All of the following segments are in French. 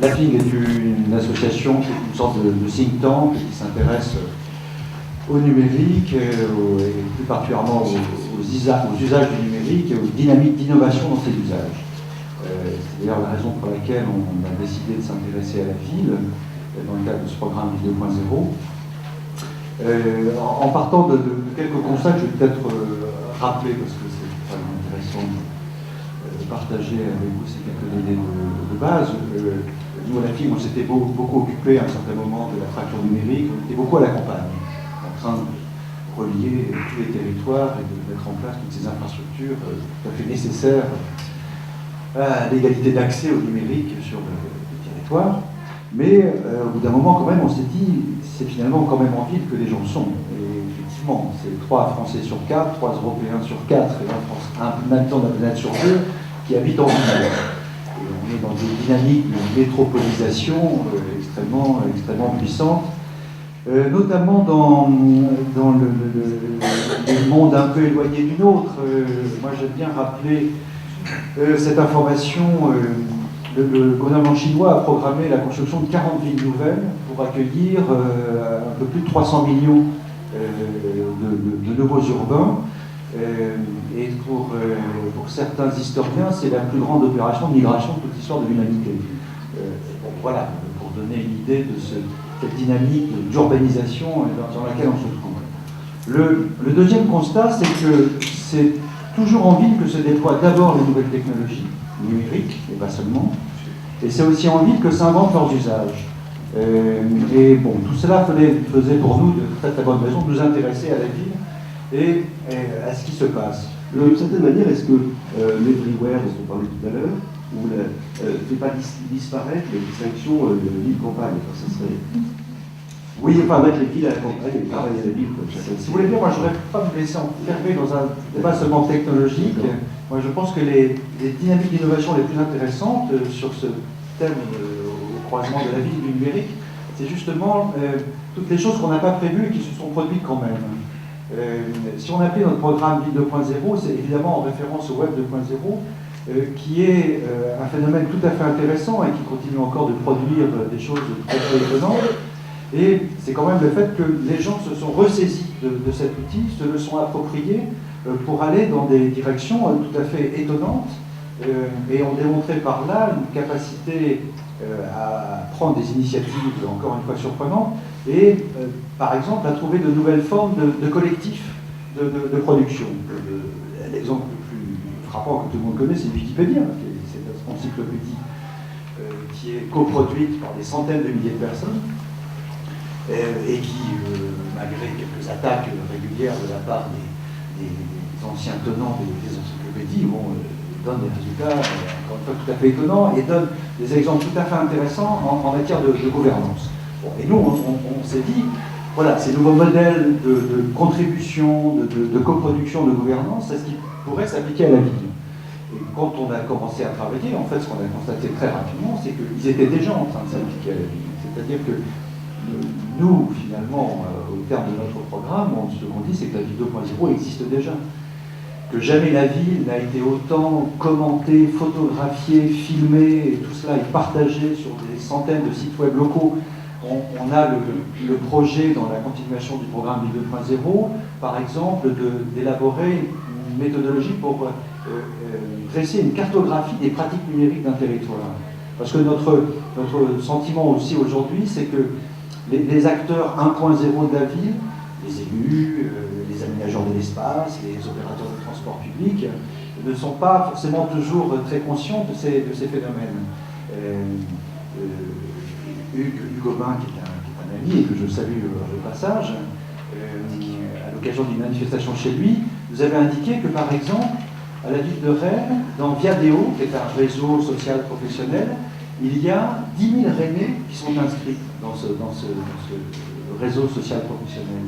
L'AFIG est une association, une sorte de think tank qui s'intéresse au numérique, et plus particulièrement aux usages du numérique et aux dynamiques d'innovation dans ces usages. C'est d'ailleurs la raison pour laquelle on a décidé de s'intéresser à la ville dans le cadre de ce programme Ville 2.0. En partant de quelques constats que je vais peut-être rappeler, parce que c'est vraiment intéressant de partager avec vous ces quelques idées de base. Nous, à la FIG, on s'était beaucoup occupé à un certain moment de la fracture numérique, on était beaucoup à la campagne, en train de relier tous les territoires et de mettre en place toutes ces infrastructures tout à fait nécessaires à l'égalité d'accès au numérique sur le territoire. Mais au bout d'un moment, quand même, on s'est dit, c'est finalement quand même en ville que les gens sont. Et effectivement, c'est 3 Français sur 4, 3 Européens sur 4 et un habitant de la planète sur 2 qui habitent en ville. Et on est dans des dynamiques de métropolisation extrêmement puissantes, notamment dans le monde un peu éloigné du nôtre. Moi, j'aime bien rappeler cette information. Le gouvernement chinois a programmé la construction de 40 villes nouvelles pour accueillir un peu plus de 300 millions de nouveaux urbains. Et pour certains historiens, c'est la plus grande opération de migration de toute l'histoire de l'humanité. Bon, voilà, pour donner une idée de cette dynamique d'urbanisation dans laquelle on se trouve. Le deuxième constat, c'est que c'est toujours en ville que se déploient d'abord les nouvelles technologies numériques, et pas seulement, et c'est aussi en ville que s'inventent leurs usages. Et bon, tout cela faisait pour nous de très bonnes raisons de nous intéresser à la ville et à ce qui se passe. D'une certaine manière, est-ce que l'Everywhere, dont on parlait tout à l'heure, ne fait pas disparaître la distinction ville-campagne? Ça serait... Oui, enfin mettre les villes à la campagne et travailler à la ville. Si vous voulez bien, moi je ne voudrais pas me laisser enfermer dans un débat seulement technologique. Moi je pense que les dynamiques d'innovation les plus intéressantes sur ce thème au croisement de la ville et du numérique, c'est justement toutes les choses qu'on n'a pas prévues et qui se sont produites quand même. Si on appelait notre programme Ville 2.0, c'est évidemment en référence au Web 2.0, qui est un phénomène tout à fait intéressant et qui continue encore de produire des choses très étonnantes. Et c'est quand même le fait que les gens se sont ressaisis de cet outil, se le sont appropriés pour aller dans des directions tout à fait étonnantes et ont démontré par là une capacité à prendre des initiatives encore une fois surprenantes et par exemple à trouver de nouvelles formes de collectifs de production. L'exemple le plus frappant que tout le monde connaît, c'est Wikipédia, cette encyclopédie qui est coproduite par des centaines de milliers de personnes et qui, malgré quelques attaques régulières de la part des anciens tenants des encyclopédies, donne des résultats, encore une fois, tout à fait étonnants et donne des exemples tout à fait intéressants en matière de gouvernance. Bon, et nous, on s'est dit, voilà, ces nouveaux modèles de contribution, de coproduction, de gouvernance, c'est ce qui pourrait s'appliquer à la ville. Et quand on a commencé à travailler, en fait, ce qu'on a constaté très rapidement, c'est qu'ils étaient déjà en train de s'appliquer à la ville. C'est-à-dire que nous, finalement, au terme de notre programme, ce qu'on dit, c'est que la ville 2.0 existe déjà. Que jamais la ville n'a été autant commentée, photographiée, filmée, et tout cela est partagé sur des centaines de sites web locaux. On a le projet, dans la continuation du programme Ville 2.0, par exemple, d'élaborer une méthodologie pour dresser une cartographie des pratiques numériques d'un territoire. Parce que notre sentiment aussi aujourd'hui, c'est que les acteurs 1.0 de la ville, les élus, les aménageurs de l'espace, les opérateurs de transport public, ne sont pas forcément toujours très conscients de ces phénomènes. Hugues Aubin, qui est un ami et que je salue au passage, à l'occasion d'une manifestation chez lui, nous avait indiqué que par exemple, à la ville de Rennes, dans Viadeo, qui est un réseau social professionnel, il y a 10 000 Rennais qui sont inscrits dans ce réseau social professionnel.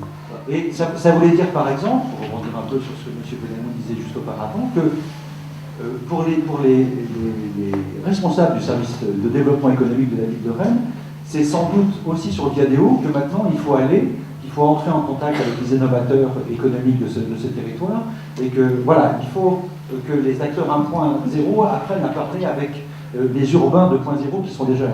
Et ça voulait dire, par exemple, pour rebondir un peu sur ce que M. Benamou disait juste auparavant, que pour les responsables du service de développement économique de la ville de Rennes, c'est sans doute aussi sur Viadeo que maintenant il faut entrer en contact avec les innovateurs économiques de ce territoire, et que voilà, il faut que les acteurs 1.0 apprennent à parler avec les urbains 2.0 qui sont déjà